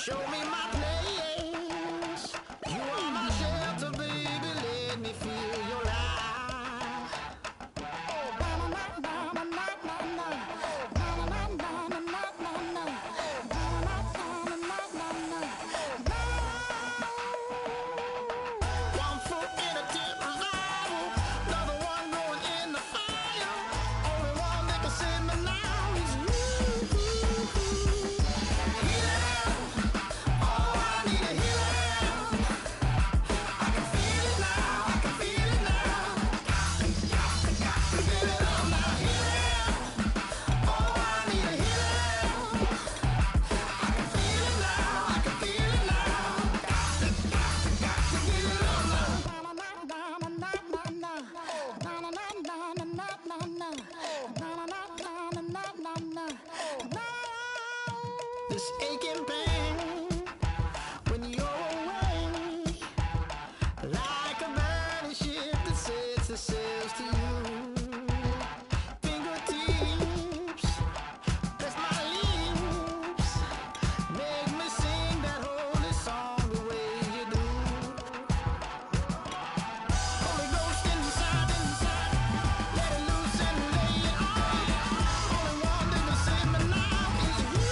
Show me my place. You are my shelter, baby. Let me feel your light. Oh, na na na na na na na na na na na na na na na. One foot in a different aisle, another one going in the fire. Only one that can save me now is you. This aching pain when you're away, like a burning ship that sets the sails to you. Fingertips, press my lips, make me sing that holy song the way you do. Holy Ghost inside, let it loose and lay it on. Only one that can save me now is you.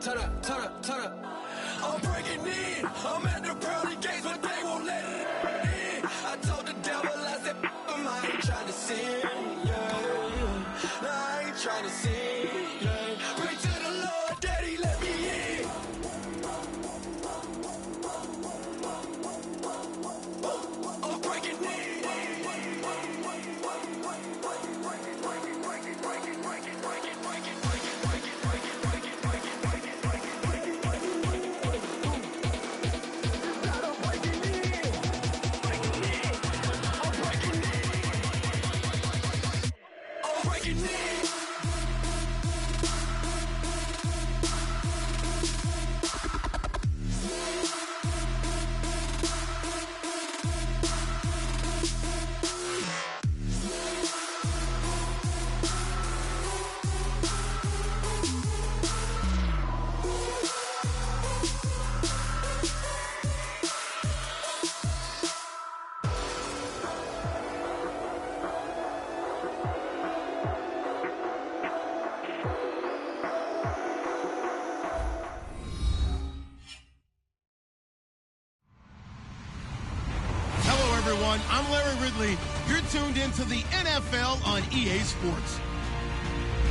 Turn up. I'm breaking in. I'm at the pearly gates, but they won't let it in. I told the devil, I said, I ain't trying to sin. Yeah. I ain't trying to sin. Yeah. Pray to the Lord, Daddy, let me in. I'm breaking in. I'm Larry Ridley. You're tuned into the NFL on EA Sports.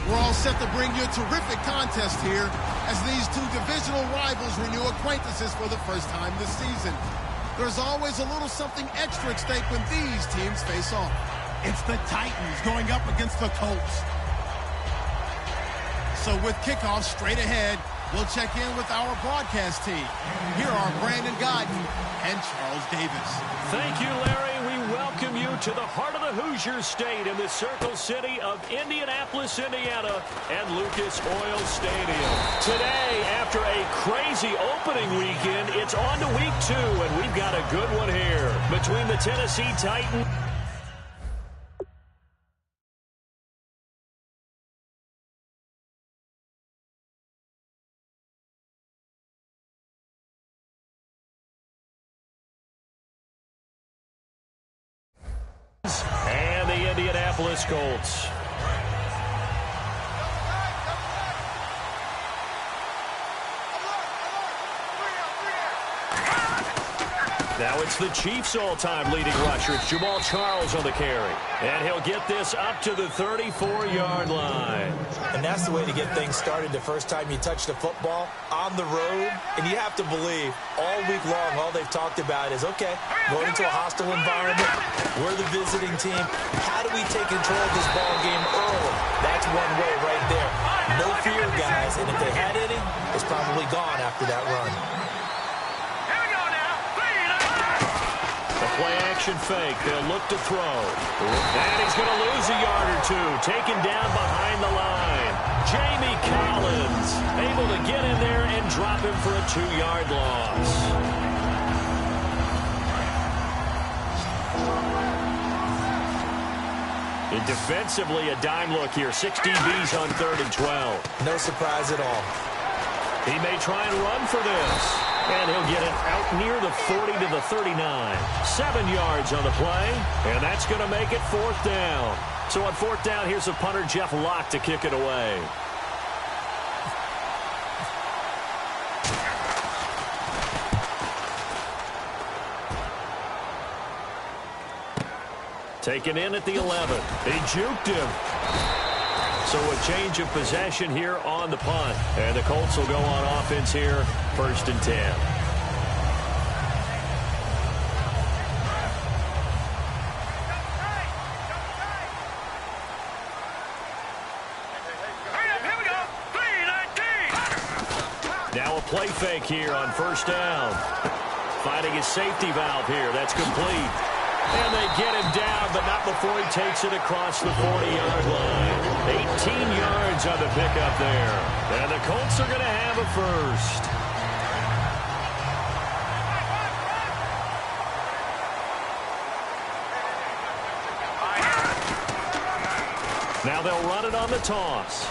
We're all set to bring you a terrific contest here as these two divisional rivals renew acquaintances for the first time this season. There's always a little something extra at stake when these teams face off. It's the Titans going up against the Colts. So with kickoff straight ahead, we'll check in with our broadcast team. Here are Brandon Godden and Charles Davis. Thank you, Larry. We welcome you to the heart of the Hoosier State in the Circle City of Indianapolis, Indiana, and Lucas Oil Stadium. Today, after a crazy opening weekend, it's on to week 2, and we've got a good one here between the Tennessee Titans. Indianapolis Colts. Now it's the Chiefs' all-time leading rusher. It's Jamal Charles on the carry. And he'll get this up to the 34-yard line. And that's the way to get things started the first time you touch the football on the road. And you have to believe all week long, all they've talked about is, okay, going into a hostile environment, we're the visiting team. How do we take control of this ball game early? That's one way right there. No fear, guys. And if they had any, it's probably gone after that run. Play-action fake. They'll look to throw. And he's going to lose a yard or two. Taken down behind the line. Jamie Collins able to get in there and drop him for a 2-yard loss. And defensively, a dime look here. 6 DBs on 3rd and 12. No surprise at all. He may try and run for this. And he'll get it out near the 40 to the 39. 7 yards on the play. And that's going to make it 4th down. So on 4th down, here's the punter, Jeff Locke, to kick it away. Taken in at the 11. He juked him. So a change of possession here on the punt. And the Colts will go on offense here, 1st and 10. Now a play fake here on 1st down. Finding his safety valve here. That's complete. And they get him down, but not before he takes it across the 40-yard line. 18 yards on the pickup there. And the Colts are going to have a first. Now they'll run it on the toss.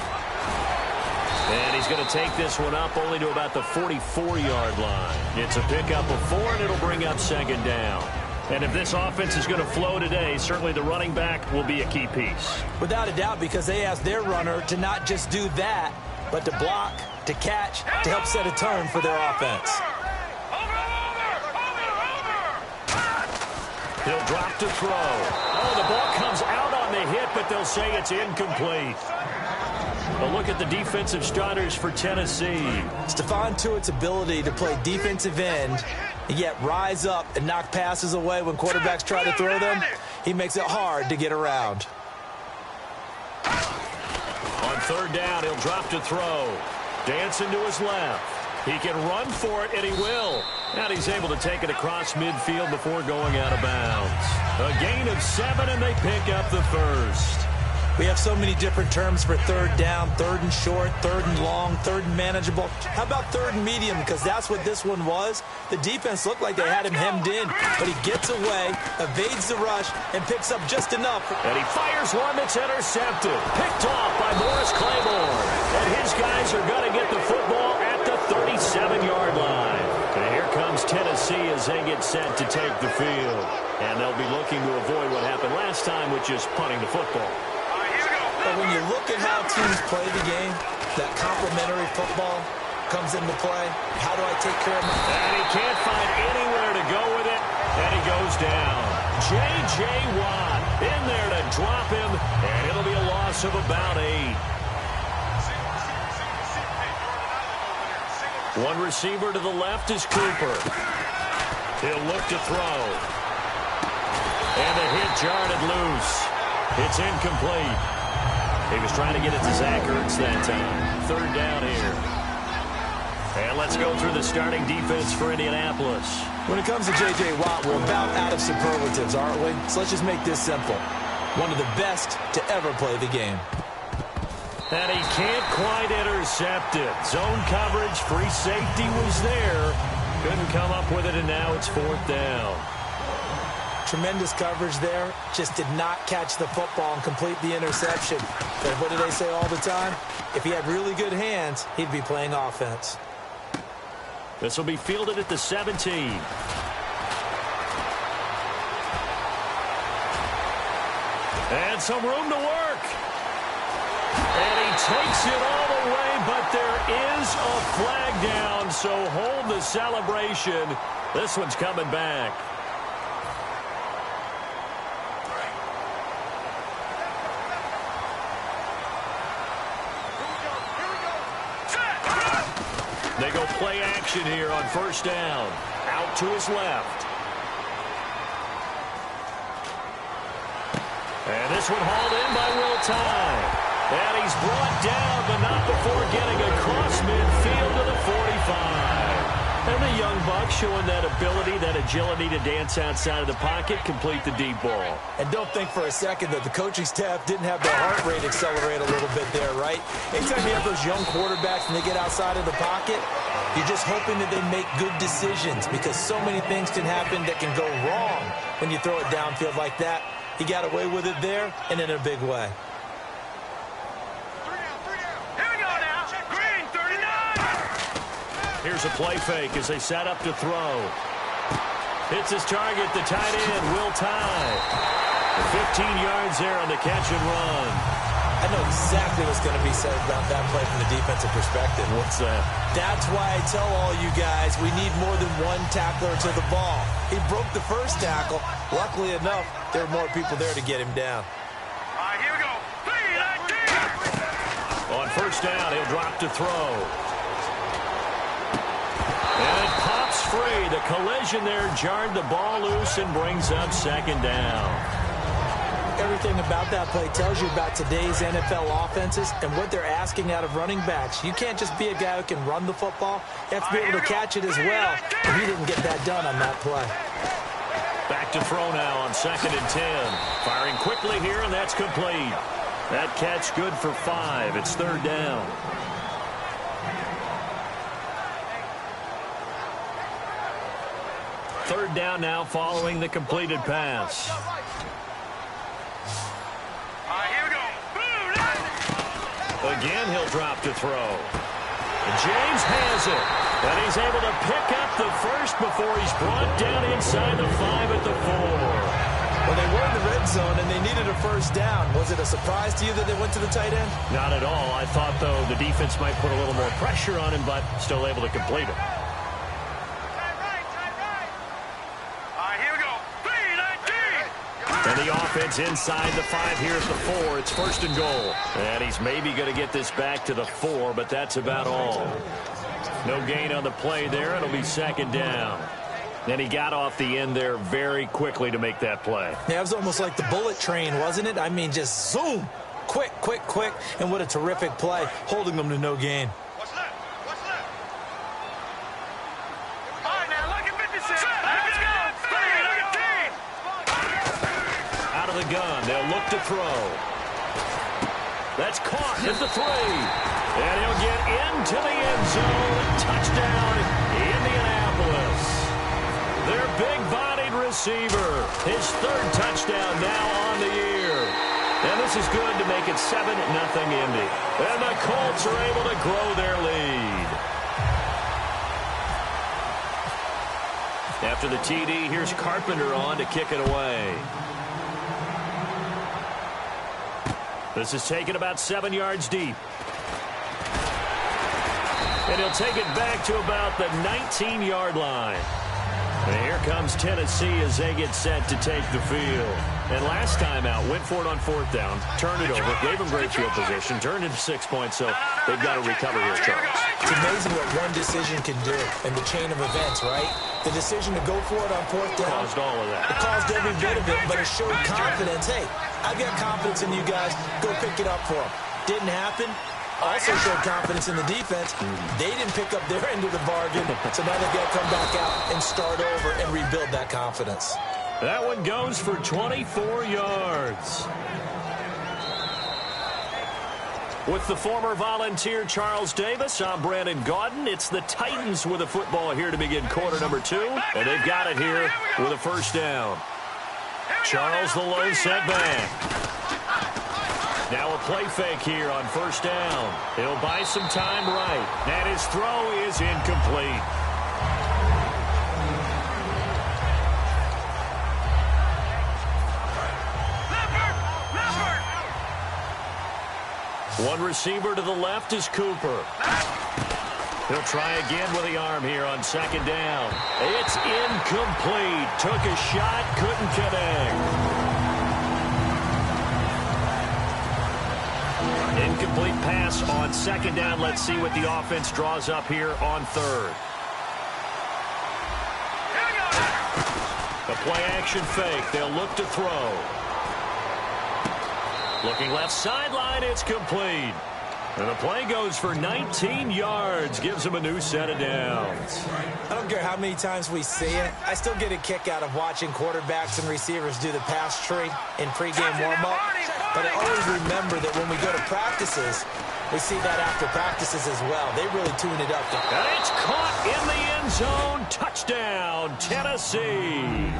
And he's going to take this one up only to about the 44-yard line. It's a pickup of 4, and it'll bring up 2nd down. And if this offense is going to flow today, certainly the running back will be a key piece. Without a doubt, because they asked their runner to not just do that, but to block, to catch, to help set a tone for their offense. He'll drop to throw. Oh, the ball comes out on the hit, but they'll say it's incomplete. A look at the defensive starters for Tennessee. Stephon Tuitt's ability to play defensive end and yet rise up and knock passes away when quarterbacks try to throw them, he makes it hard to get around. On 3rd down, he'll drop to throw. Dancing to his left. He can run for it, and he will. And he's able to take it across midfield before going out of bounds. A gain of 7, and they pick up the first. We have so many different terms for 3rd down, 3rd and short, 3rd and long, 3rd and manageable. How about 3rd and medium? Because that's what this one was. The defense looked like they had him hemmed in, but he gets away, evades the rush, and picks up just enough. And he fires one that's intercepted. Picked off by Morris Claiborne. And his guys are going to get the football at the 37-yard line. And here comes Tennessee as they get set to take the field. And they'll be looking to avoid what happened last time, which is punting the football. But when you look at how teams play the game, that complementary football comes into play. How do I take care of my... And he can't find anywhere to go with it, and he goes down. J.J. Watt in there to drop him, and it'll be a loss of about 8. One receiver to the left is Cooper. He'll look to throw. And the hit jarred loose. It's incomplete. He was trying to get it to Zach Ertz that time. 3rd down here. And let's go through the starting defense for Indianapolis. When it comes to J.J. Watt, we're about out of superlatives, aren't we? So let's just make this simple. One of the best to ever play the game. And he can't quite intercept it. Zone coverage, free safety was there. Couldn't come up with it, and now it's 4th down. Tremendous coverage there. Just did not catch the football and complete the interception. But what do they say all the time? If he had really good hands, he'd be playing offense. This will be fielded at the 17. And some room to work. And he takes it all the way, but there is a flag down, so hold the celebration. This one's coming back. They go play action here on first down. Out to his left. And this one hauled in by Will Tye. And he's brought down, but not before getting across midfield to the 45. And the young buck showing that ability, that agility to dance outside of the pocket, complete the deep ball. And don't think for a second that the coaching staff didn't have their heart rate accelerate a little bit there, right? Anytime you have those young quarterbacks and they get outside of the pocket, you're just hoping that they make good decisions because so many things can happen that can go wrong when you throw it downfield like that. He got away with it there and in a big way. Here's a play fake as they set up to throw. Hits his target, the tight end, Will Tye. 15 yards there on the catch and run. I know exactly what's going to be said about that play from the defensive perspective. What's that? That's why I tell all you guys we need more than one tackler to the ball. He broke the first tackle. Luckily enough, there were more people there to get him down. All right, here we go. On first down, he'll drop to throw. And it pops free. The collision there jarred the ball loose and brings up second down. Everything about that play tells you about today's NFL offenses and what they're asking out of running backs. You can't just be a guy who can run the football. You have to be able to catch it as well. And he didn't get that done on that play. Back to throw now on 2nd and 10. Firing quickly here, and that's complete. That catch good for 5. It's 3rd down. Third down now following the completed pass. Again, he'll drop to throw. James has it. And he's able to pick up the first before he's brought down inside the 5 at the 4. Well, they were in the red zone, and they needed a first down. Was it a surprise to you that they went to the tight end? Not at all. I thought, though, the defense might put a little more pressure on him, but still able to complete it. And the offense inside the 5 here at the 4. It's 1st and goal. And he's maybe going to get this back to the 4, but that's about all. No gain on the play there. It'll be 2nd down. And he got off the end there very quickly to make that play. Yeah, it was almost like the bullet train, wasn't it? I mean, just zoom. Quick, quick, quick. And what a terrific play, holding them to no gain. What's that? What's that? All right, now look at 56. Let's go. Out of the gun, they'll look to throw. That's caught at the 3. And he'll get into the end zone. Touchdown, Indianapolis. Their big-bodied receiver. His 3rd touchdown now on the year. And this is good to make it 7-0 Indy. And the Colts are able to grow their lead. After the TD, here's Carpenter on to kick it away. This is taken about 7 yards deep. And he'll take it back to about the 19-yard line. And here comes Tennessee as they get set to take the field. And last time out, went for it on 4th down, turned it over, gave them great field position, turned into 6 points, so they've got to recover here, Charles. It's amazing what one decision can do in the chain of events, right? The decision to go for it on 4th down. Caused all of that. It caused every bit of it, but it showed confidence. Hey, I've got confidence in you guys. Go pick it up for them. Didn't happen. Also showed confidence in the defense. They didn't pick up their end of the bargain, so now they've got to come back out and start over and rebuild that confidence. That one goes for 24 yards. With the former Volunteer Charles Davis, I'm Brandon Gaudin. It's the Titans with a football here to begin quarter number 2, and they've got it here with a 1st down. Charles the low setback. Now a play fake here on 1st down. He'll buy some time right, and his throw is incomplete. One receiver to the left is Cooper. He'll try again with the arm here on second down. It's incomplete. Took a shot, couldn't connect. Incomplete pass on second down. Let's see what the offense draws up here on third. A play-action fake. They'll look to throw. Looking left sideline. It's complete. And the play goes for 19 yards. Gives him a new set of downs. I don't care how many times we see it. I still get a kick out of watching quarterbacks and receivers do the pass tree in pregame warm-up. But I always remember that when we go to practices, we see that after practices as well. They really tune it up. And it's caught in the end zone. Touchdown, Tennessee.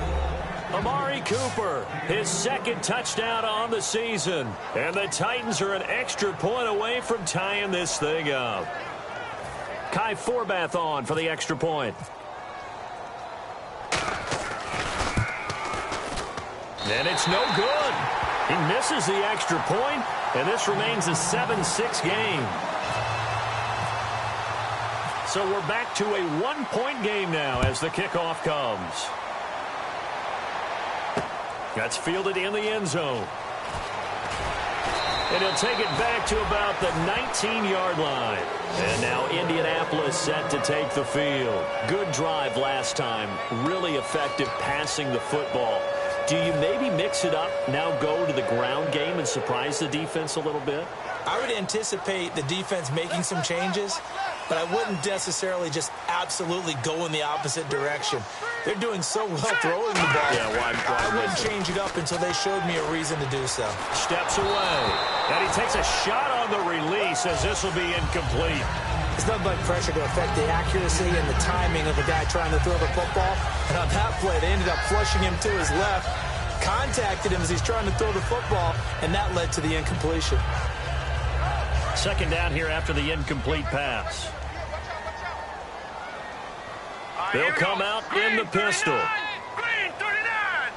Amari Cooper, his second touchdown on the season. And the Titans are an extra point away from tying this thing up. Kai Forbath on for the extra point. And it's no good. He misses the extra point, and this remains a 7-6 game. So we're back to a one-point game now as the kickoff comes. That's fielded in the end zone. And he'll take it back to about the 19-yard line. And now Indianapolis set to take the field. Good drive last time. Really effective passing the football. Do you maybe mix it up, now go to the ground game and surprise the defense a little bit? I would anticipate the defense making some changes, but I wouldn't necessarily just absolutely go in the opposite direction. They're doing so well throwing the ball. Yeah, I wouldn't change it up until they showed me a reason to do so. Steps away. And he takes a shot on the release as this will be incomplete. It's nothing but pressure to affect the accuracy and the timing of the guy trying to throw the football. And on that play, they ended up flushing him to his left, contacted him as he's trying to throw the football, and that led to the incompletion. Second down here after the incomplete pass. They'll come out in the pistol. Green 39.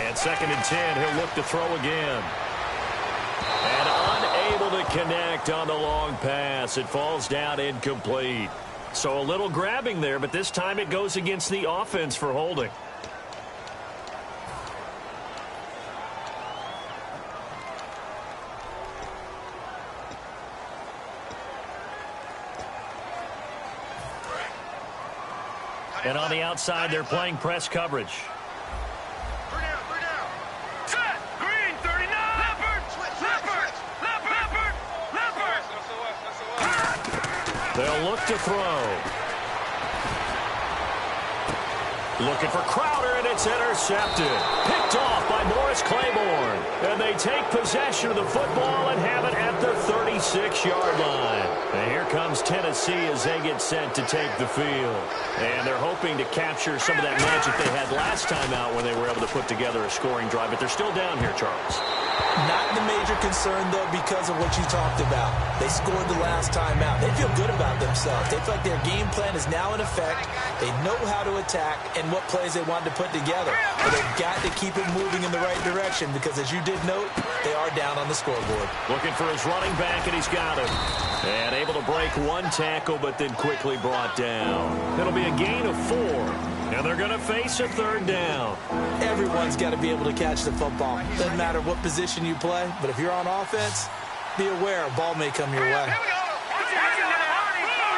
And second and 10, he'll look to throw again. And unable to connect on the long pass. It falls down incomplete. So a little grabbing there, but this time it goes against the offense for holding. And on the outside, they're playing press coverage. Three down. Set. Green 39. Leopard. They'll look to throw. Looking for Crowder, and it's intercepted. Picked off by Morris Claiborne. And they take possession of the football and have it at the 36-yard line. And here comes Tennessee as they get set to take the field. And they're hoping to capture some of that magic they had last time out when they were able to put together a scoring drive. But they're still down here, Charles. Not the major concern, though, because of what you talked about. They scored the last time out. They feel good about themselves. They feel like their game plan is now in effect. They know how to attack and what plays they want to put together. But they've got to keep it moving in the right direction because, as you did note, they are down on the scoreboard. Looking for his running back, and he's got him. And able to break one tackle, but then quickly brought down. It'll be a gain of 4. And they're going to face a third down. Everyone's got to be able to catch the football. Doesn't matter what position you play, but if you're on offense, be aware a ball may come your way.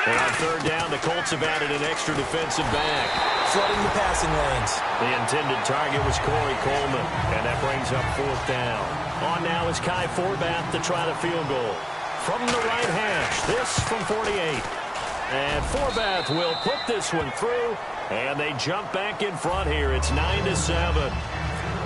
And on third down, the Colts have added an extra defensive back. Flooding the passing lanes. The intended target was Corey Coleman, and that brings up fourth down. On now is Kai Forbath to try the field goal. From the right hash, this from 48. And Forbath will put this one through. And they jump back in front here. It's 9-7.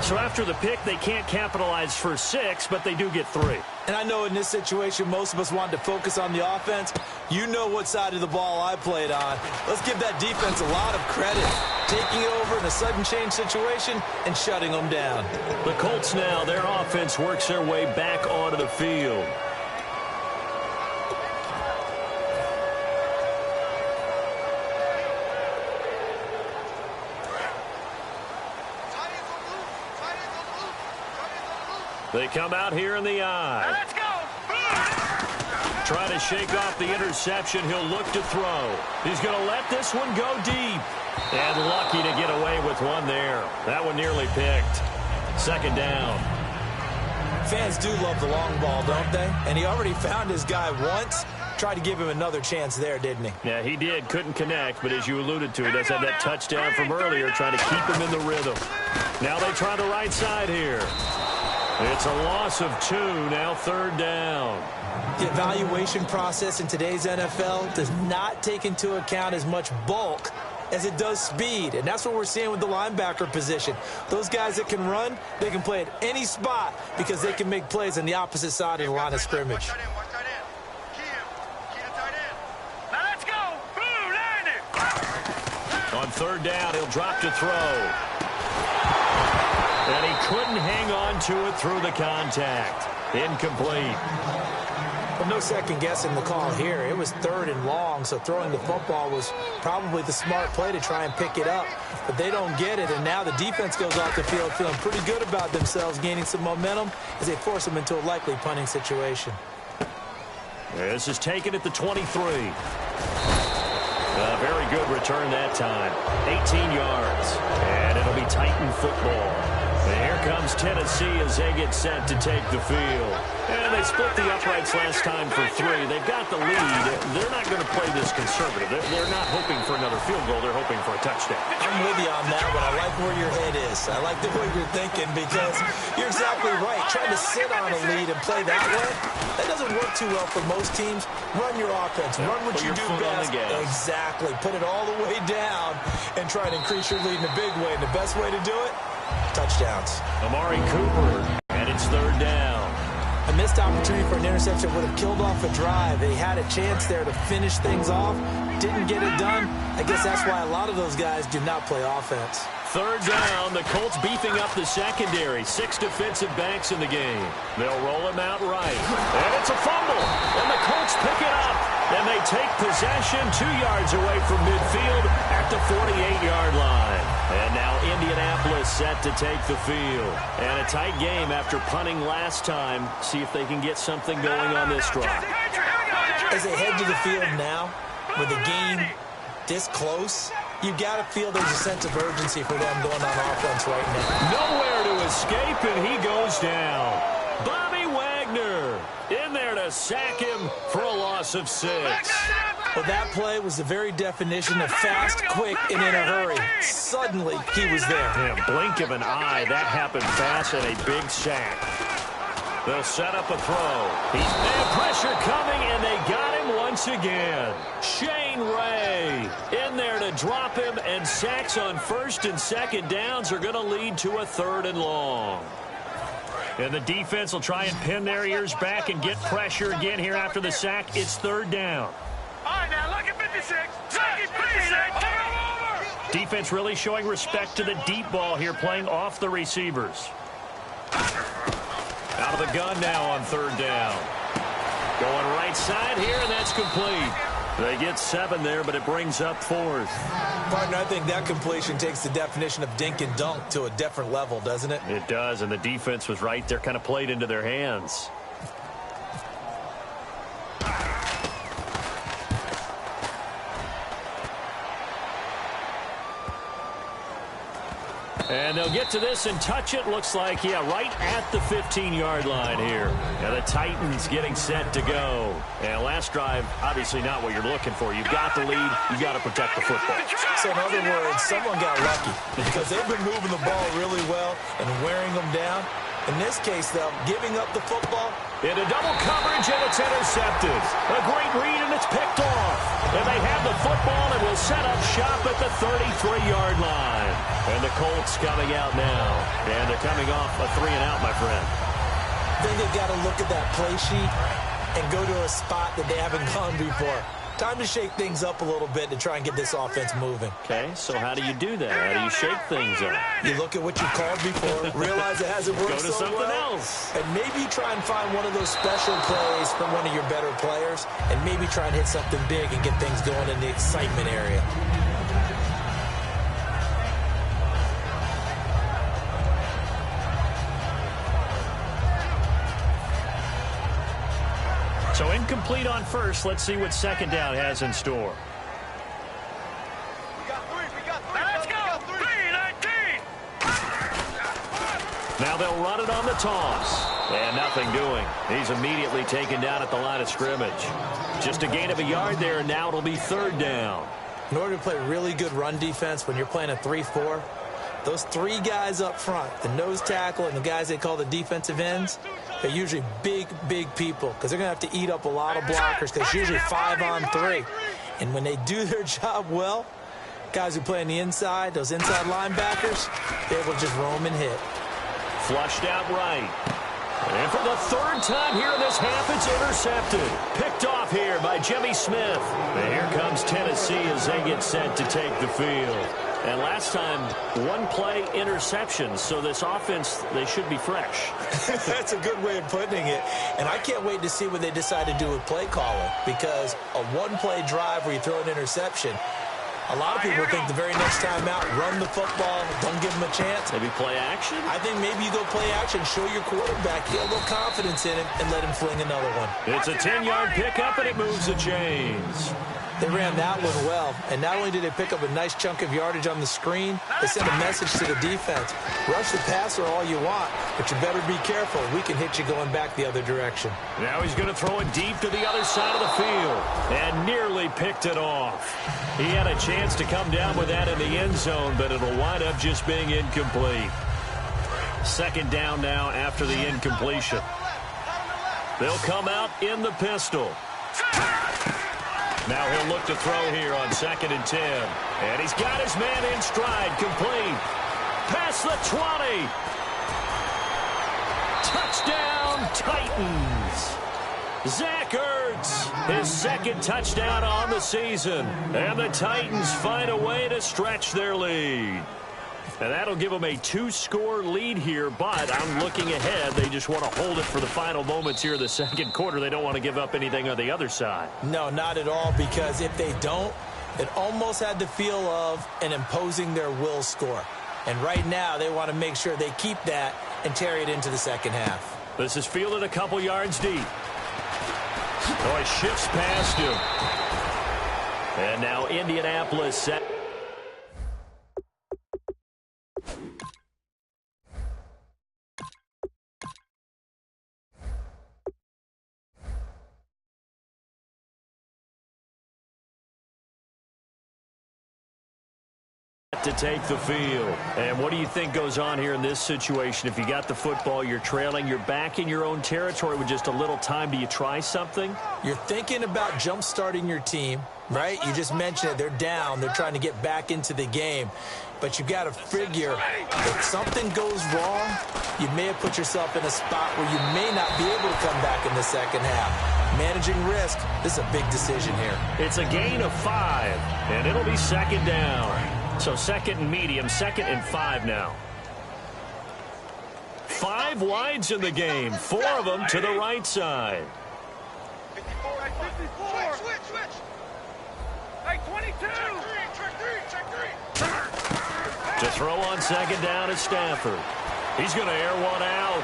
So after the pick, they can't capitalize for 6, but they do get 3. And I know in this situation, most of us wanted to focus on the offense. You know what side of the ball I played on. Let's give that defense a lot of credit. Taking it over in a sudden change situation and shutting them down. The Colts now, their offense works their way back onto the field. They come out here in the eye. Let's go. Trying to shake off the interception. He'll look to throw. He's going to let this one go deep. And lucky to get away with one there. That one nearly picked. Second down. Fans do love the long ball, don't they? And he already found his guy once. Tried to give him another chance there, didn't he? Yeah, he did. Couldn't connect, but as you alluded to, he does have that touchdown from earlier, trying to keep him in the rhythm. Now they try the right side here. It's a loss of 2, now third down. The evaluation process in today's NFL does not take into account as much bulk as it does speed, and that's what we're seeing with the linebacker position. Those guys that can run, they can play at any spot because they can make plays on the opposite side of the line of scrimmage. On third down, he'll drop to throw. And he couldn't hang on to it through the contact. Incomplete. Well, no second guessing the call here. It was third and long, so throwing the football was probably the smart play to try and pick it up. But they don't get it, and now the defense goes off the field feeling pretty good about themselves, gaining some momentum as they force them into a likely punting situation. This is taken at the 23. A very good return that time. 18 yards. And it'll be Titan football. And here comes Tennessee as they get set to take the field. And they split the uprights last time for 3. They've got the lead. They're not going to play this conservative. They're not hoping for another field goal. They're hoping for a touchdown. I'm with you on that, but I like where your head is. I like the way you're thinking because you're exactly right. Trying to sit on a lead and play that way, that doesn't work too well for most teams. Run your offense. Run what you do best. Exactly. Put it all the way down and try to increase your lead in a big way. And the best way to do it, touchdowns. Amari Cooper, and it's third down. A missed opportunity for an interception would have killed off a drive. They had a chance there to finish things off. Didn't get it done. I guess that's why a lot of those guys do not play offense. Third down, the Colts beefing up the secondary. 6 defensive backs in the game. They'll roll him out right. And it's a fumble. And the Colts pick it up. And they take possession 2 yards away from midfield at the 48-yard line. And now Indianapolis set to take the field. And a tight game after punting last time. See if they can get something going on this drive. As they head to the field now, with the game this close, you've got to feel there's a sense of urgency for them going on offense right now. Nowhere to escape, and he goes down. Bobby Wagner in there to sack him for a loss of 6. Well, that play was the very definition of fast, quick, and in a hurry. Suddenly, he was there. Yeah, blink of an eye. That happened fast and a big sack. They'll set up a throw. They have pressure coming, and they got him once again. Shane Ray in there to drop him, and sacks on first and second downs are going to lead to a third and long. And the defense will try and pin their ears back and get pressure again here after the sack. It's third down. All right, now look at 56. Look at 56. Defense really showing respect to the deep ball here, playing off the receivers. Out of the gun now on third down. Going right side here, and that's complete. They get 7 there, but it brings up 4th. Partner, I think that completion takes the definition of dink and dunk to a different level, doesn't it? It does, and the defense was right there, kind of played into their hands. And they'll get to this and touch it. Looks like, yeah, right at the 15-yard line here. And the Titans getting set to go. And last drive, obviously not what you're looking for. You've got the lead. You've got to protect the football. So in other words, someone got lucky because they've been moving the ball really well and wearing them down. In this case, though, giving up the football. Into double coverage, and it's intercepted. A great read, and it's picked off. And they have the football and will set up shop at the 33-yard line. And the Colts coming out now. And they're coming off a 3-and-out, my friend. Then they've got to look at that play sheet and go to a spot that they haven't gone before. Time to shake things up a little bit to try and get this offense moving. Okay, so how do you do that? How do you shake things up? You look at what you called before, realize it hasn't worked Go to so something well, else. and maybe try and find one of those special plays from one of your better players, and maybe try and hit something big and get things going in the excitement area. incomplete on first. Let's see what second down has in store. Let's go. 3-19. Now they'll run it on the toss. And nothing doing. He's immediately taken down at the line of scrimmage. Just a gain of a yard there, and now it'll be third down. In order to play really good run defense when you're playing a 3-4, those three guys up front, the nose tackle and the guys they call the defensive ends, they're usually big, big people because they're going to have to eat up a lot of blockers because it's usually 5-on-3. And when they do their job well, guys who play on the inside, those inside linebackers, they're able to just roam and hit. Flushed out right. And for the third time here in this half, it's intercepted. Picked off here by Jimmy Smith. And here comes Tennessee as they get set to take the field. And last time, one play interception. So this offense, they should be fresh. That's a good way of putting it. And I can't wait to see what they decide to do with play calling. Because a one-play drive where you throw an interception, a lot of people think the very next time out, run the football, don't give them a chance. Maybe play action? I think maybe you go play action, show your quarterback, get a little confidence in him, and let him fling another one. It's a 10-yard pickup, and it moves the chains. They ran that one well, and not only did they pick up a nice chunk of yardage on the screen, they sent a message to the defense. Rush the passer all you want, but you better be careful. We can hit you going back the other direction. Now he's going to throw it deep to the other side of the field, and nearly picked it off. He had a chance to come down with that in the end zone, but it'll wind up just being incomplete. Second down now after the incompletion. They'll come out in the pistol. Now he'll look to throw here on 2nd and 10. And he's got his man in stride, complete. Past the 20. Touchdown, Titans. Zach Ertz, his second touchdown on the season. And the Titans find a way to stretch their lead. And that'll give them a 2-score lead here, but I'm looking ahead. They just want to hold it for the final moments here in the second quarter. They don't want to give up anything on the other side. No, not at all, because if they don't, it almost had the feel of an imposing their will score. And right now, they want to make sure they keep that and carry it into the second half. This is fielded a couple yards deep. Oh, he shifts past him. And now Indianapolis set. To take the field. And what do you think goes on here in this situation? If you got the football, you're trailing, you're back in your own territory with just a little time. Do you try something? You're thinking about jump-starting your team, right? You just mentioned it. They're down. They're trying to get back into the game. But you got to figure if something goes wrong, you may have put yourself in a spot where you may not be able to come back in the second half. Managing risk, this is a big decision here. It's a gain of 5, and it'll be second down. So 2nd and medium, 2nd and 5 now. 5 wides in the game, 4 of them to the right side. 54. Switch. Hey, 22. Check three. To throw on 2nd down is Stafford. He's going to air one out.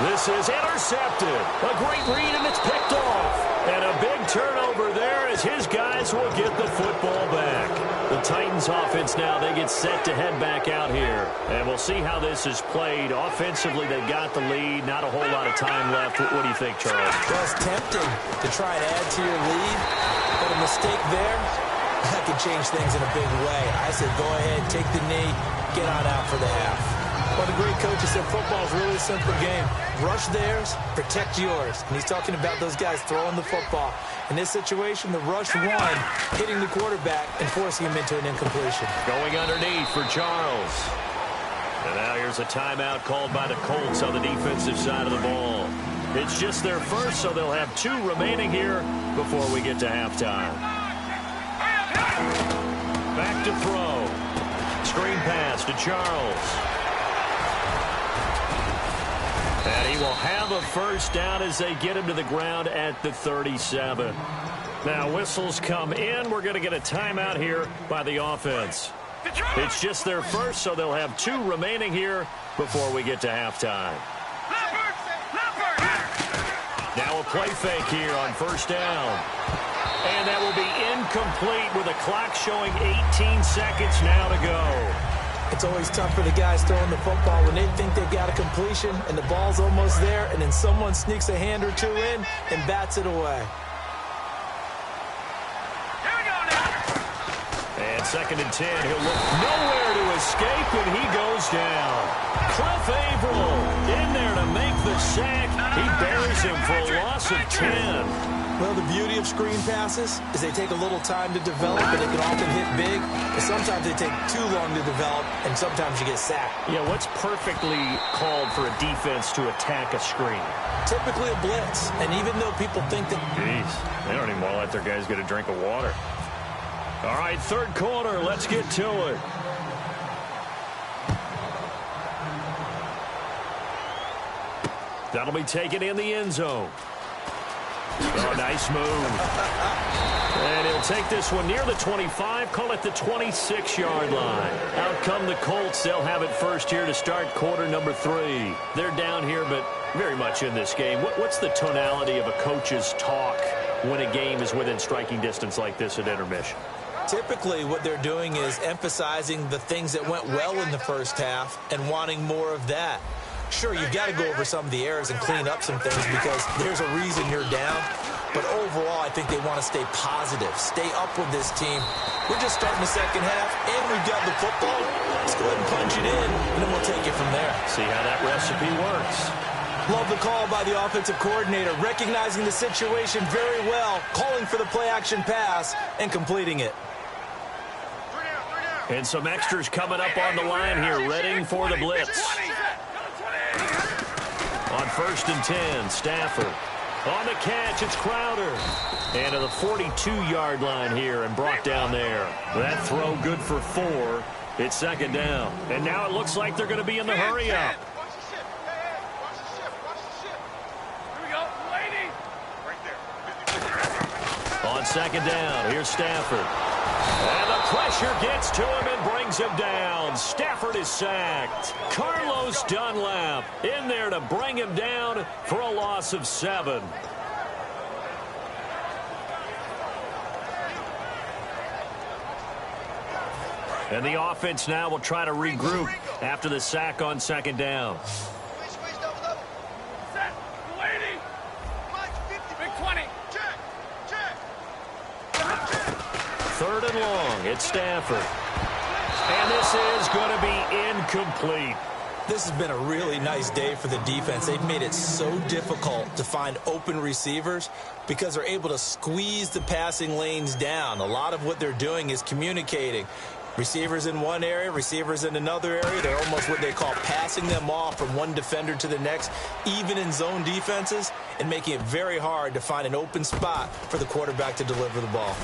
This is intercepted. A great read, and it's picked off. And a big turnover there as his guys will get the football back. The Titans offense now, they get set to head back out here. And we'll see how this is played. Offensively, they got the lead. Not a whole lot of time left. What do you think, Charles? Well, it's tempting to try and add to your lead, but a mistake there, that could change things in a big way. I said go ahead, take the knee, get on out for the half. Well, the great coach said football is really a simple game. Rush theirs, protect yours. And he's talking about those guys throwing the football. In this situation, the rush won, hitting the quarterback and forcing him into an incompletion. Going underneath for Charles. And now here's a timeout called by the Colts on the defensive side of the ball. It's just their first, so they'll have 2 remaining here before we get to halftime. Back to throw. Screen pass to Charles. And he will have a first down as they get him to the ground at the 37. Now whistles come in. We're going to get a timeout here by the offense. It's just their first, so they'll have 2 remaining here before we get to halftime. Now a play fake here on first down. And that will be incomplete with the clock showing 18 seconds now to go. It's always tough for the guys throwing the football when they think they've got a completion and the ball's almost there, and then someone sneaks a hand or two in and bats it away. Here we go now. And 2nd and 10. He'll look nowhere to escape, and he goes down. Cliff Averill in there to make the sack. He buries him for a loss of 10. Well, the beauty of screen passes is they take a little time to develop, but they can often hit big. But sometimes they take too long to develop, and sometimes you get sacked. Yeah, what's perfectly called for a defense to attack a screen? Typically a blitz, and even though people think that... Jeez, they don't even want to let their guys get a drink of water. All right, 3rd quarter, let's get to it. That'll be taken in the end zone. Oh, nice move. And he'll take this one near the 25, call it the 26-yard line. Out come the Colts. They'll have it first here to start quarter number 3. They're down here, but very much in this game. What's the tonality of a coach's talk when a game is within striking distance like this at intermission? Typically, what they're doing is emphasizing the things that went well in the first half and wanting more of that. Sure, you've got to go over some of the errors and clean up some things because there's a reason you're down. But overall, I think they want to stay positive, stay up with this team. We're just starting the second half, and we've got the football. Let's go ahead and punch it in, and then we'll take it from there. See how that recipe works. Love the call by the offensive coordinator, recognizing the situation very well, calling for the play-action pass, and completing it. And some extras coming up on the line here, readying for the blitz. On 1st and 10, Stafford. On the catch, it's Crowder. And to the 42-yard line here and brought down there. That throw good for 4. It's 2nd down. And now it looks like they're going to be in the hurry-up. Watch the shift. Hey, watch the shift. Watch the shift. Here we go. Lady. Right there. On 2nd down, here's Stafford. And the pressure gets to him and brings him down. Stafford is sacked. Carlos Dunlap in there to bring him down for a loss of 7. And the offense now will try to regroup after the sack on 2nd down. Squeeze, double. Set. Lady. Big 20. Check. 3rd and long. It's Stafford. And this is going to be incomplete. This has been a really nice day for the defense. They've made it so difficult to find open receivers because they're able to squeeze the passing lanes down. A lot of what they're doing is communicating. Receivers in one area, receivers in another area. They're almost what they call passing them off from one defender to the next, even in zone defenses, and making it very hard to find an open spot for the quarterback to deliver the ball.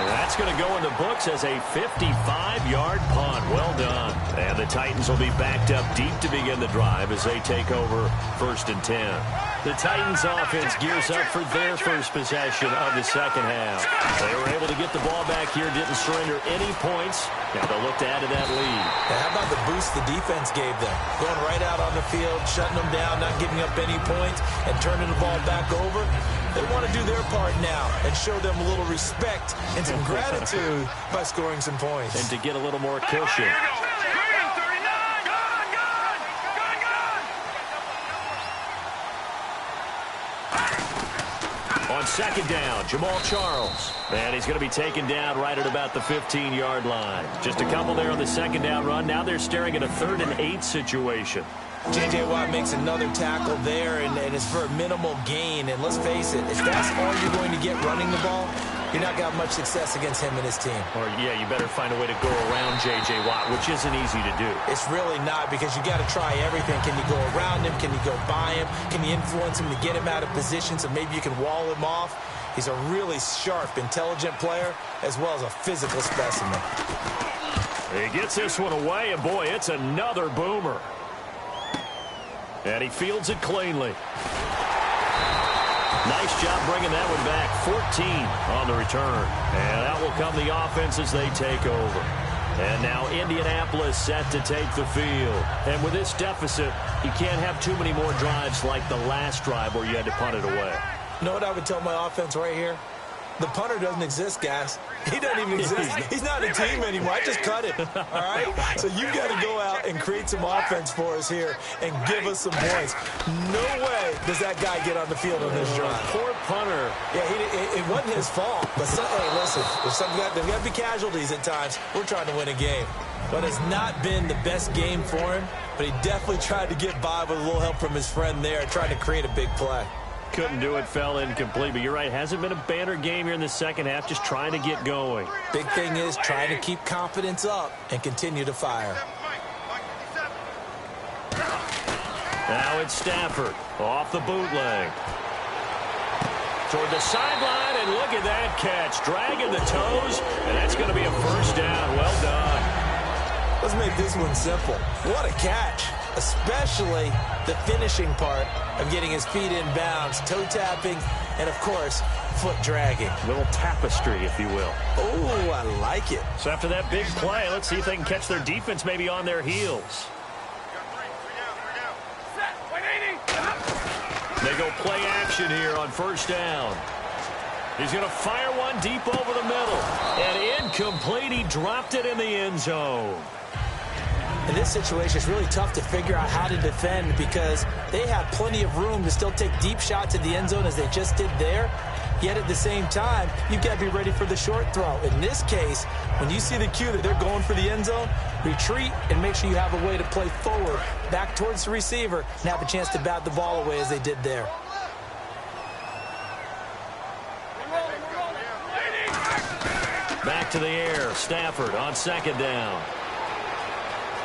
That's going to go in the books as a 55-yard punt. Well done. And the Titans will be backed up deep to begin the drive as they take over 1st and 10. The Titans offense gears up for their first possession of the second half. They were able to get the ball back here, didn't surrender any points. Now they'll look to add to that lead. Now, how about the boost the defense gave them? Going right out on the field, shutting them down, not giving up any points, and turning the ball back over. They want to do their part now and show them a little respect and some gratitude by scoring some points. And to get a little more cushion. On 2nd down, Jamal Charles. And he's going to be taken down right at about the 15-yard line. Just a couple there on the 2nd down run. Now they're staring at a 3rd and 8 situation. J.J. Watt makes another tackle there, and it's for a minimal gain. And let's face it, if that's all you're going to get running the ball, you're not going to have much success against him and his team. Or, yeah, you better find a way to go around J.J. Watt, which isn't easy to do. It's really not, because you got to try everything. Can you go around him? Can you go by him? Can you influence him to get him out of position so maybe you can wall him off? He's a really sharp, intelligent player, as well as a physical specimen. He gets this one away, and boy, it's another boomer. And he fields it cleanly. Nice job bringing that one back. 14 on the return. And that will come the offense as they take over. And now Indianapolis set to take the field. And with this deficit, you can't have too many more drives like the last drive where you had to punt it away. You know what I would tell my offense right here? The punter doesn't exist, guys. He doesn't even exist. He's not a team anymore. I just cut it, all right? So you've got to go out and create some offense for us here and give us some points. No way does that guy get on the field on this drive. Poor punter. Yeah, it wasn't his fault. But, hey, listen, there's got to be casualties at times. We're trying to win a game. But it's not been the best game for him, but he definitely tried to get by with a little help from his friend there, trying to create a big play. Couldn't do it, fell incomplete. But you're right, hasn't been a banner game here in the second half, just trying to get going. Big thing is trying to keep confidence up and continue to fire. Now it's Stafford off the bootleg. Toward the sideline, and look at that catch. Dragging the toes, and that's going to be a first down. Well done. Let's make this one simple. What a catch, especially the finishing part of getting his feet in bounds, toe tapping, and, of course, foot dragging. A little tapestry, if you will. Oh, I like it. So after that big play, let's see if they can catch their defense maybe on their heels. They go play action here on first down. He's going to fire one deep over the middle. And incomplete. He dropped it in the end zone. In this situation, it's really tough to figure out how to defend because they have plenty of room to still take deep shots at the end zone as they just did there. Yet at the same time, you've got to be ready for the short throw. In this case, when you see the cue that they're going for the end zone, retreat and make sure you have a way to play forward, back towards the receiver, and have a chance to bat the ball away as they did there. Back to the air. Stafford on second down.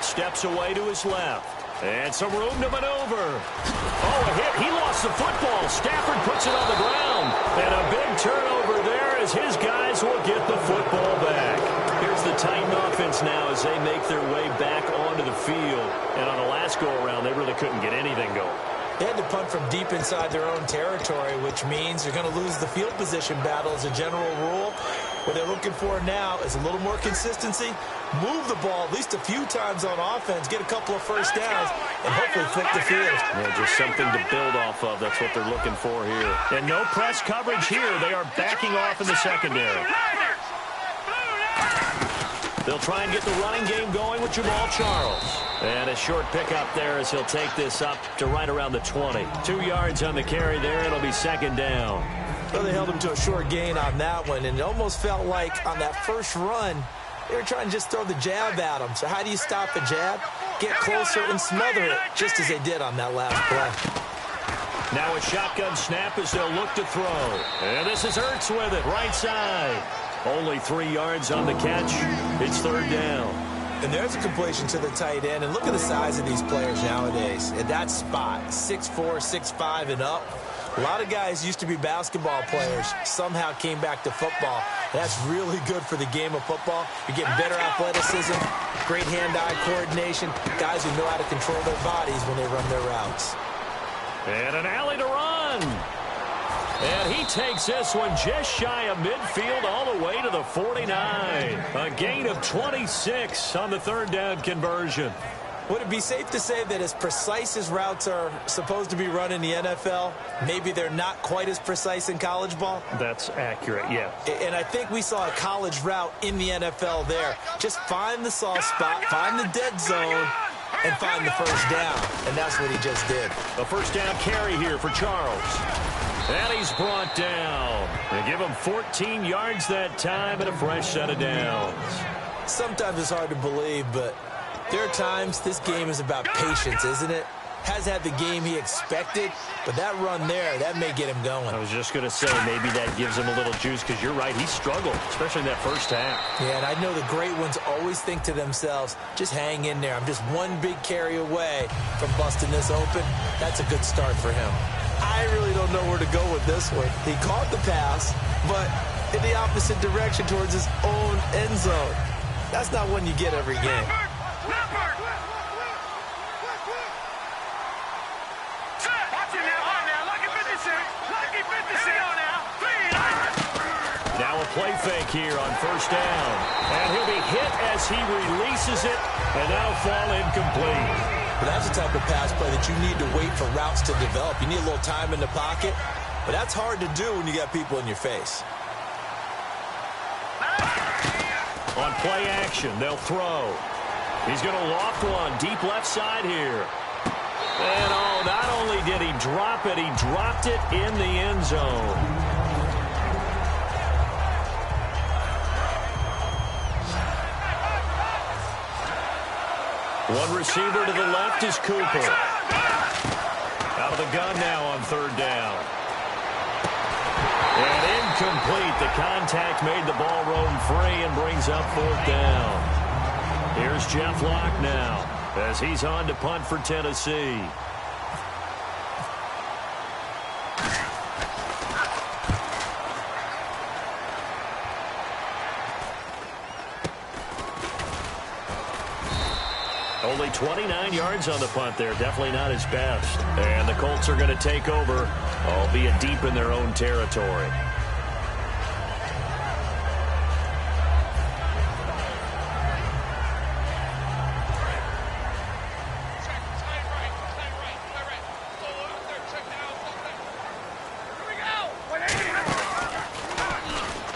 Steps away to his left. And some room to maneuver. Oh, a hit. He lost the football. Stafford puts it on the ground. And a big turnover there as his guys will get the football back. Here's the Titan offense now as they make their way back onto the field. And on the last go-around, they really couldn't get anything going. They had to punt from deep inside their own territory, which means they're going to lose the field position battle as a general rule. What they're looking for now is a little more consistency, move the ball at least a few times on offense, get a couple of first downs, and hopefully flip the field. Yeah, just something to build off of. That's what they're looking for here. And no press coverage here. They are backing off in the secondary. They'll try and get the running game going with Jamal Charles. And a short pickup there as he'll take this up to right around the 20. 2 yards on the carry there. It'll be second down. Well, they held him to a short gain on that one, and it almost felt like on that first run, they were trying to just throw the jab at him. So how do you stop a jab? Get closer and smother it, just as they did on that last play. Now a shotgun snap as they'll look to throw. And this is Ertz with it, right side. Only 3 yards on the catch. It's third down. And there's a completion to the tight end. And look at the size of these players nowadays. At that spot, 6'4", 6'5", and up. A lot of guys used to be basketball players, somehow came back to football. That's really good for the game of football. You're getting better athleticism, great hand-eye coordination, guys who know how to control their bodies when they run their routes. And an alley to run. And he takes this one just shy of midfield all the way to the 49. A gain of 26 on the third down conversion. Would it be safe to say that as precise as routes are supposed to be run in the NFL, maybe they're not quite as precise in college ball? That's accurate, yeah. And I think we saw a college route in the NFL there. Just find the soft spot, find the dead zone, and find the first down. And that's what he just did. A first down carry here for Charles. And he's brought down. They give him 14 yards that time and a fresh set of downs. Sometimes it's hard to believe, but there are times this game is about patience, isn't it? Has had the game he expected, but that run there, that may get him going. I was just going to say, maybe that gives him a little juice, because you're right, he struggled, especially in that first half. Yeah, and I know the great ones always think to themselves, just hang in there. I'm just one big carry away from busting this open. That's a good start for him. I really don't know where to go with this one. He caught the pass, but in the opposite direction towards his own end zone. That's not one you get every game. Now a play fake here on first down. And he'll be hit as he releases it, and that'll fall incomplete. But that's the type of pass play that you need to wait for routes to develop. You need a little time in the pocket, but that's hard to do when you got people in your face. On play action, they'll throw. He's going to loft one deep left side here. And, oh, not only did he drop it, he dropped it in the end zone. One receiver to the left is Cooper. Out of the gun now on third down. And incomplete. The contact made the ball roam free and brings up fourth down. Here's Jeff Locke now as he's on to punt for Tennessee. Only 29 yards on the punt there. Definitely not his best. And the Colts are going to take over, albeit deep in their own territory.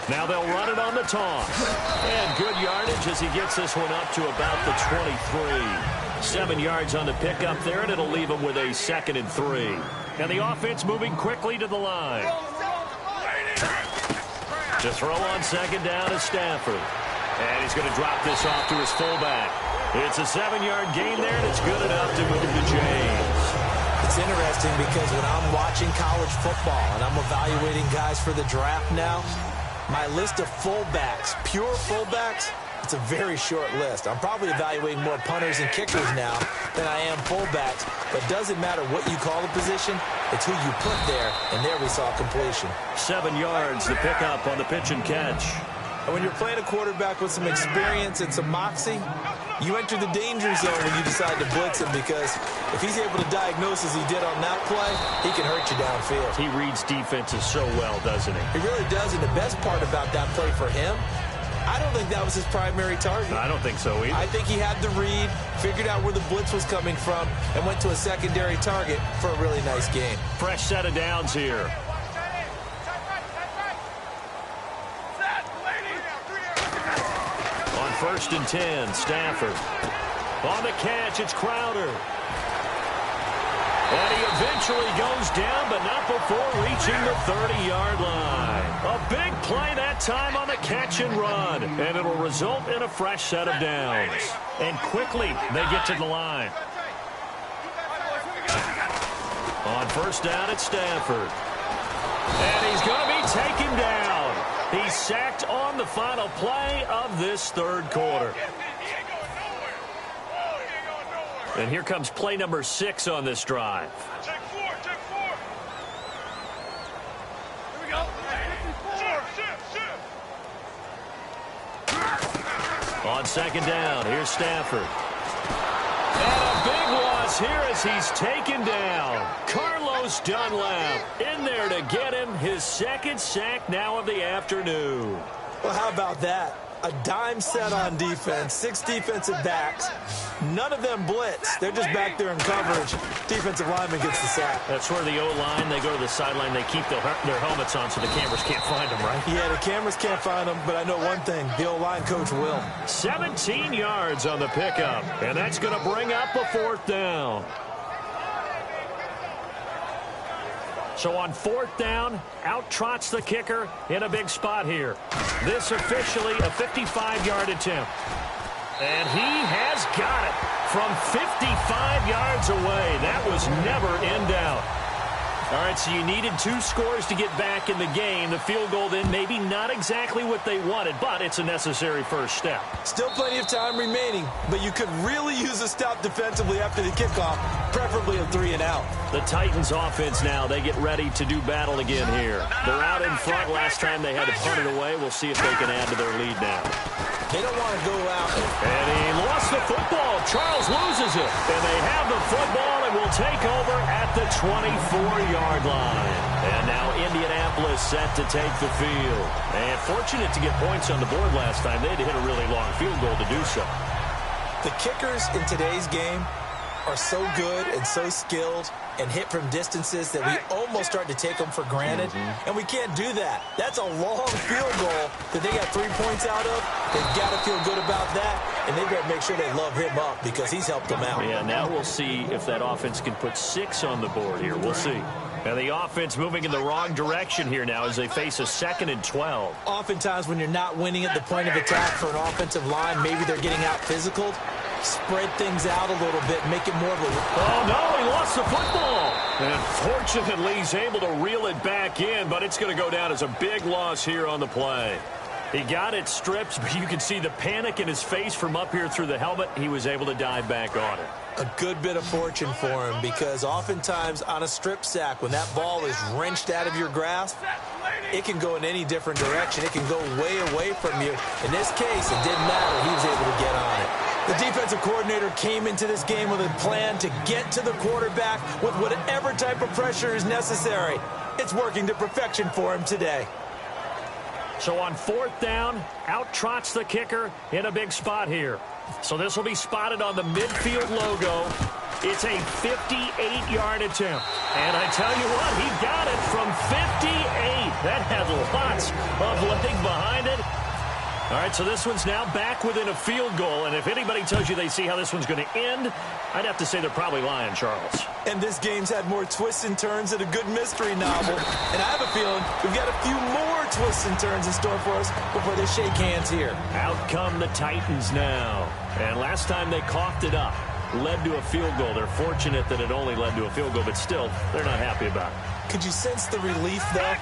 Now they'll run it on the toss. And good yardage as he gets this one up to about the 23. 7 yards on the pickup there, and it'll leave him with a 2nd and 3. And the offense moving quickly to the line. To throw on second down is Stafford. And he's going to drop this off to his fullback. It's a 7-yard gain there, and it's good enough to move to James. It's interesting because when I'm watching college football and I'm evaluating guys for the draft now, my list of fullbacks, pure fullbacks, it's a very short list. I'm probably evaluating more punters and kickers now than I am fullbacks. But it doesn't matter what you call the position, it's who you put there, and there we saw completion. 7 yards, the pickup on the pitch and catch. And when you're playing a quarterback with some experience and some moxie, you enter the danger zone when you decide to blitz him, because if he's able to diagnose as he did on that play, he can hurt you downfield. He reads defenses so well, doesn't he? He really does, and the best part about that play for him, I don't think that was his primary target. I don't think so either. I think he had the read, figured out where the blitz was coming from, and went to a secondary target for a really nice game. Fresh set of downs here. On 1st and 10, Stafford. On the catch, it's Crowder. And he eventually goes down, but not before reaching the 30-yard line. A big play that time on the catch and run. And it'll result in a fresh set of downs. And quickly, they get to the line. On 1st down, it's Stafford. And he's going to be taken down. He's sacked on the final play of this third quarter. And here comes play number 6 on this drive. Check 4. Here we go. Shift. On 2nd down, here's Stafford. And a big loss here as he's taken down. Carlos Dunlap in there to get him his 2nd sack now of the afternoon. Well, how about that? A dime set on defense, 6 defensive backs. None of them blitz. They're just back there in coverage. Defensive lineman gets the sack. That's where the O-line, they go to the sideline, they keep their helmets on so the cameras can't find them, right? Yeah, the cameras can't find them, but I know one thing. The O-line coach will. 17 yards on the pickup, and that's going to bring up a 4th down. So on 4th down, out trots the kicker in a big spot here. This officially a 55-yard attempt. And he has got it from 55 yards away. That was never in doubt. All right, so you needed 2 scores to get back in the game. The field goal then maybe not exactly what they wanted, but it's a necessary first step. Still plenty of time remaining, but you could really use a stop defensively after the kickoff, preferably a 3 and out. The Titans offense now, they get ready to do battle again here. They're out in front. Last time they had to punt it away. We'll see if they can add to their lead now. They don't want to go out. And he lost the football. Charles loses it. And they have the football. It and will take over at the 24-yard line. And now Indianapolis set to take the field. And fortunate to get points on the board last time. They had to hit a really long field goal to do so. The kickers in today's game are so good and so skilled and hit from distances that we almost start to take them for granted. And we can't do that. That's a long field goal that they got 3 points out of. They've got to feel good about that, and they've got to make sure they love him up because he's helped them out. Yeah, now we'll see if that offense can put 6 on the board here. We'll see. And the offense moving in the wrong direction here now as they face a 2nd and 12. Oftentimes when you're not winning at the point of attack for an offensive line, maybe they're getting out physical. Spread things out a little bit, make it more of a... Oh, no, he lost the football. And fortunately, he's able to reel it back in, but it's going to go down as a big loss here on the play. He got it stripped, but you can see the panic in his face from up here through the helmet. He was able to dive back on it. A good bit of fortune for him because oftentimes on a strip sack, when that ball is wrenched out of your grasp, it can go in any different direction. It can go way away from you. In this case, it didn't matter. He was able to get on it. The defensive coordinator came into this game with a plan to get to the quarterback with whatever type of pressure is necessary. It's working to perfection for him today. So on 4th down, out trots the kicker in a big spot here. So this will be spotted on the midfield logo. It's a 58-yard attempt. And I tell you what, he got it from 58. That had lots of leg behind it. All right, so this one's now back within a field goal. And if anybody tells you they see how this one's going to end, I'd have to say they're probably lying, Charles. And this game's had more twists and turns than a good mystery novel. And I have a feeling we've got a few more twists and turns in store for us before they shake hands here. Out come the Titans now. And last time they coughed it up, led to a field goal. They're fortunate that it only led to a field goal, but still, they're not happy about it. Could you sense the relief, though,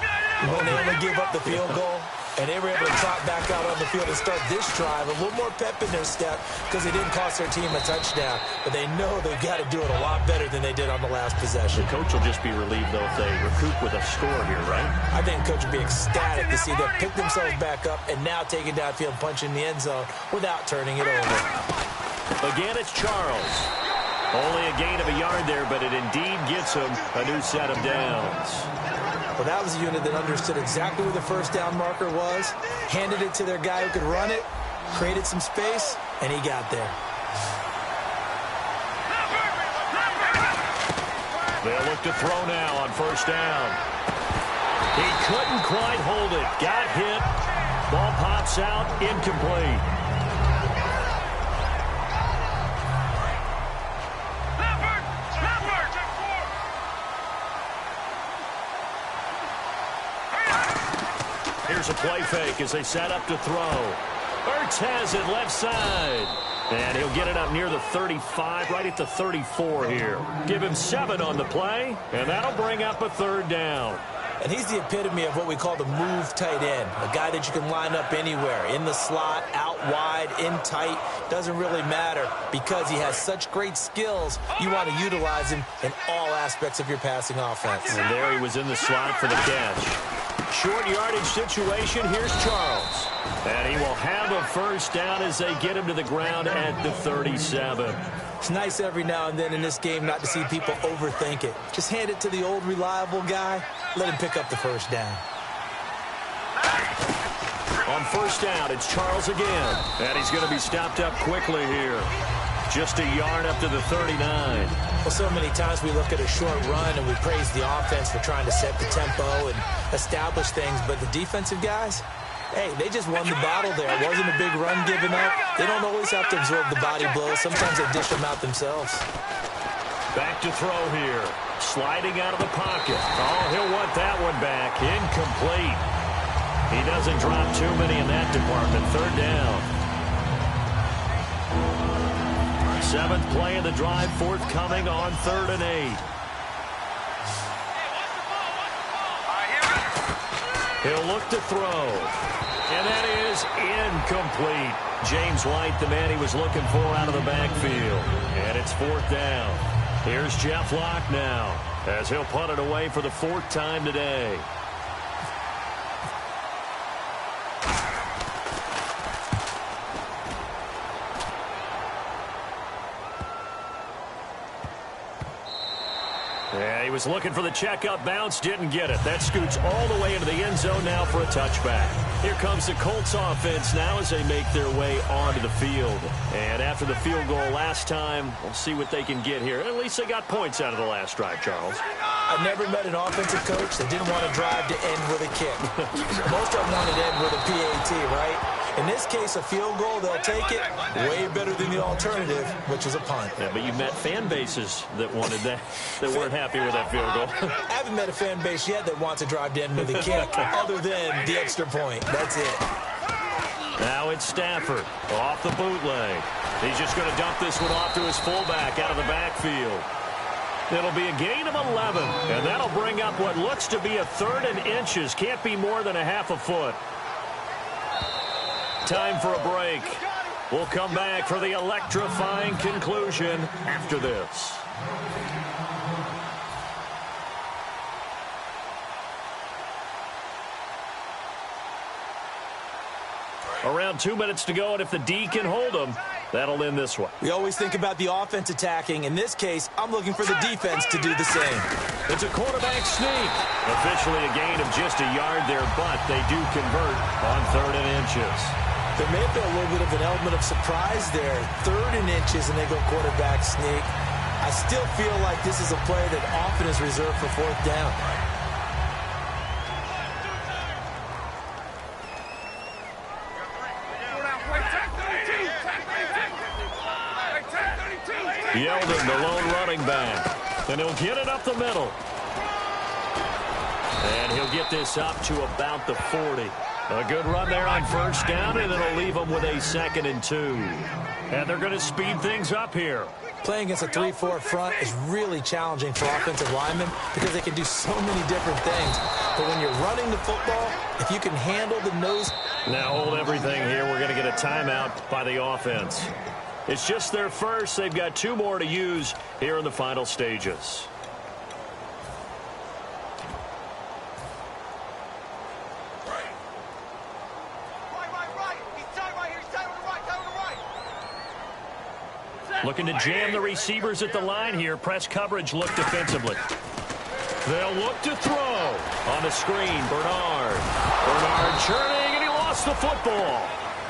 when they only gave up the field goal? And they were able to trot back out on the field and start this drive. A little more pep in their step because they didn't cost their team a touchdown. But they know they've got to do it a lot better than they did on the last possession. The coach will just be relieved, though, if they recoup with a score here, right? I think the coach will be ecstatic to see them pick themselves back up and now take it downfield, punch in the end zone without turning it over. Again, it's Charles. Only a gain of a yard there, but it indeed gets him a new set of downs. Well, that was a unit that understood exactly where the first down marker was, handed it to their guy who could run it, created some space, and he got there. They'll look to throw now on 1st down. He couldn't quite hold it. Got hit. Ball pops out. Incomplete. Here's a play fake as they set up to throw. Ertz has it left side. And he'll get it up near the 35, right at the 34 here. Give him 7 on the play, and that'll bring up a 3rd down. And he's the epitome of what we call the move tight end, a guy that you can line up anywhere, in the slot, out wide, in tight, doesn't really matter because he has such great skills. You want to utilize him in all aspects of your passing offense. And there he was in the slot for the catch. Short yardage situation. Here's Charles. And he will have a 1st down as they get him to the ground at the 37. It's nice every now and then in this game not to see people overthink it. Just hand it to the old reliable guy. Let him pick up the 1st down. On 1st down, it's Charles again. And he's going to be stopped up quickly here. Just a yard up to the 39. Well, so many times we look at a short run and we praise the offense for trying to set the tempo and establish things, but the defensive guys, hey, they just won the battle there. It wasn't a big run given up. They don't always have to absorb the body blows. Sometimes they dish them out themselves. Back to throw here. Sliding out of the pocket. Oh, he'll want that one back. Incomplete. He doesn't drop too many in that department. 3rd down. 7th play of the drive forthcoming on 3rd and 8. He'll look to throw. And that is incomplete. James White, the man he was looking for out of the backfield. And it's 4th down. Here's Jeff Locke now as he'll punt it away for the 4th time today. Yeah, he was looking for the checkup bounce, didn't get it. That scoots all the way into the end zone now for a touchback. Here comes the Colts offense now as they make their way onto the field. And after the field goal last time, we'll see what they can get here. At least they got points out of the last drive, Charles. I've never met an offensive coach that didn't want to drive to end with a kick. Most of them wanted to end with a PAT, right? In this case, a field goal, they'll take it. Way better than the alternative, which is a punt. Yeah, but you met fan bases that wanted that, that weren't happy with that field goal. I haven't met a fan base yet that wants to drive to end with a kick, other than the extra point. That's it. Now it's Stafford off the bootleg. He's just going to dump this one off to his fullback out of the backfield. It'll be a gain of 11, and that'll bring up what looks to be a 3rd and inches. Can't be more than a half a foot. Time for a break. We'll come back for the electrifying conclusion after this. Around 2 minutes to go, and if the D can hold them, that'll end this one. We always think about the offense attacking. In this case, I'm looking for the defense to do the same. It's a quarterback sneak. Officially a gain of just a yard there, but they do convert on 3rd and inches. There may have been a little bit of an element of surprise there. 3rd and inches, and they go quarterback sneak. I still feel like this is a play that often is reserved for 4th down. Yeldon, the lone running back. And he'll get it up the middle. And he'll get this up to about the 40. A good run there on 1st down, and it'll leave them with a 2nd and 2. And they're going to speed things up here. Playing against a 3-4 front is really challenging for offensive linemen because they can do so many different things. But when you're running the football, if you can handle the nose... Now hold everything here. We're going to get a timeout by the offense. It's just their first. They've got 2 more to use here in the final stages. Looking to jam the receivers at the line here. Press coverage look defensively. They'll look to throw. On the screen, Bernard. Bernard churning, and he lost the football.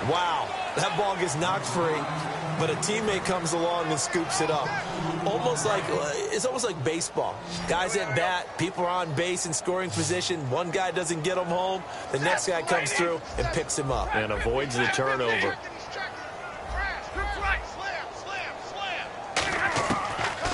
Wow, that ball gets knocked free, but a teammate comes along and scoops it up. It's almost like baseball. Guys at bat, people are on base in scoring position. One guy doesn't get him home. The next guy comes through and picks him up. And avoids the turnover.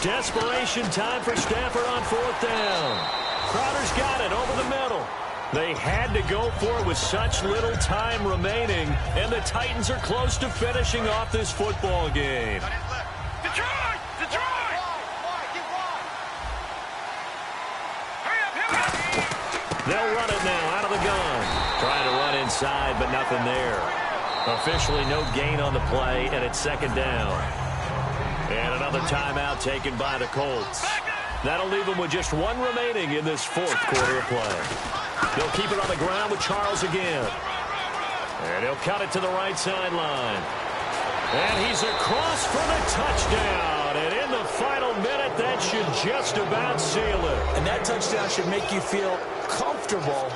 Desperation time for Stafford on 4th down. Crowder's got it over the middle. They had to go for it with such little time remaining, and the Titans are close to finishing off this football game. Detroit! Detroit! They'll run it now out of the gun. Trying to run inside, but nothing there. Officially no gain on the play, and it's 2nd down. And another timeout taken by the Colts. That'll leave them with just 1 remaining in this 4th quarter of play. They'll keep it on the ground with Charles again. And he'll cut it to the right sideline. And he's across for the touchdown. And in the final minute, that should just about seal it. And that touchdown should make you feel comfortable.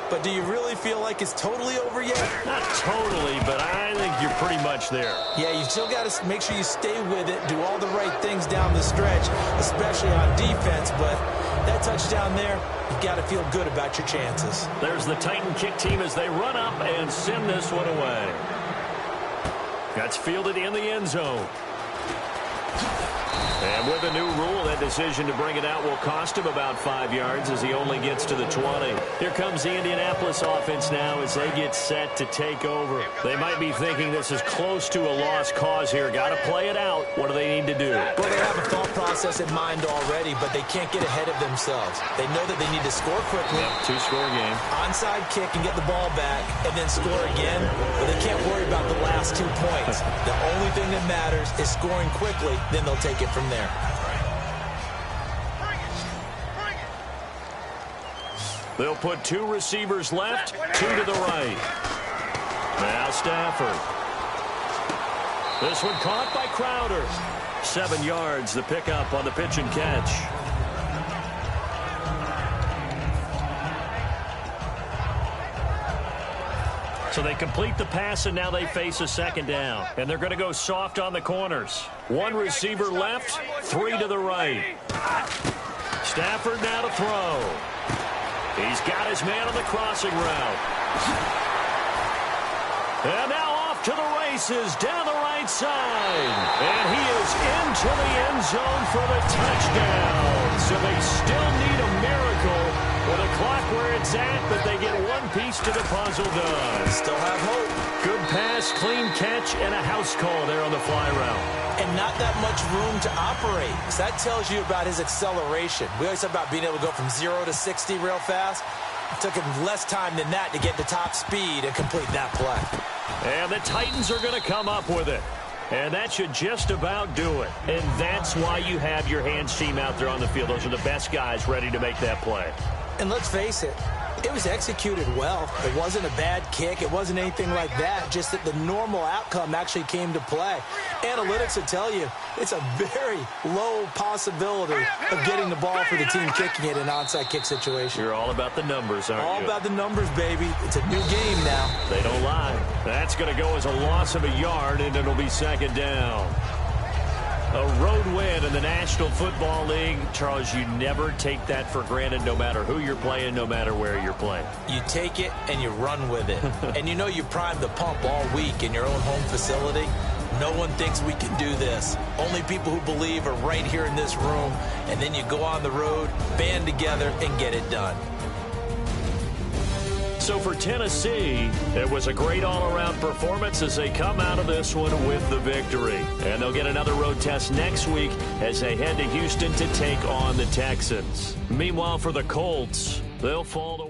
But do you really feel like it's totally over yet? Not totally, but I think you're pretty much there. Yeah, you still got to make sure you stay with it, do all the right things down the stretch, especially on defense. But that touchdown there, you've got to feel good about your chances. There's the Titan kick team as they run up and send this one away. That's fielded in the end zone. And with a new rule, that decision to bring it out will cost him about 5 yards as he only gets to the 20. Here comes the Indianapolis offense now as they get set to take over. They might be thinking this is close to a lost cause here. Got to play it out. What do they need to do? Well, they have a thought process in mind already, but they can't get ahead of themselves. They know that they need to score quickly. Yep, 2-score game. Onside kick and get the ball back and then score again, but they can't worry about the last 2 points. The only thing that matters is scoring quickly, then they'll take it from there. They'll put 2 receivers left, 2 to the right. Now Stafford. This one caught by Crowder. 7 yards, the pickup on the pitch and catch. So they complete the pass, and now they face a second down. And they're going to go soft on the corners. One receiver left, three to the right. Stafford now to throw. He's got his man on the crossing route. And now off to the races down the right side. And he is into the end zone for the touchdown. So they still need a miracle with a clock where it's at, but they get one piece to the puzzle done. Still have hope. Good pass, clean catch, and a house call there on the fly route. And not that much room to operate. So that tells you about his acceleration. We always talk about being able to go from 0 to 60 real fast. It took him less time than that to get to top speed and complete that play. And the Titans are going to come up with it. And that should just about do it. And that's why you have your hands team out there on the field. Those are the best guys ready to make that play. And let's face it, it was executed well. It wasn't a bad kick. It wasn't anything like that. Just that the normal outcome actually came to play. Analytics will tell you it's a very low possibility of getting the ball for the team kicking it in an onside kick situation. You're all about the numbers, aren't you? All about the numbers, baby. It's a new game now. They don't lie. That's going to go as a loss of a yard, and it'll be second down. A road win in the National Football League. Charles, you never take that for granted, no matter who you're playing, no matter where you're playing. You take it and you run with it. And you know you primed the pump all week in your own home facility. No one thinks we can do this. Only people who believe are right here in this room. And then you go on the road, band together, and get it done. So for Tennessee, it was a great all-around performance as they come out of this one with the victory. And they'll get another road test next week as they head to Houston to take on the Texans. Meanwhile, for the Colts, they'll fall to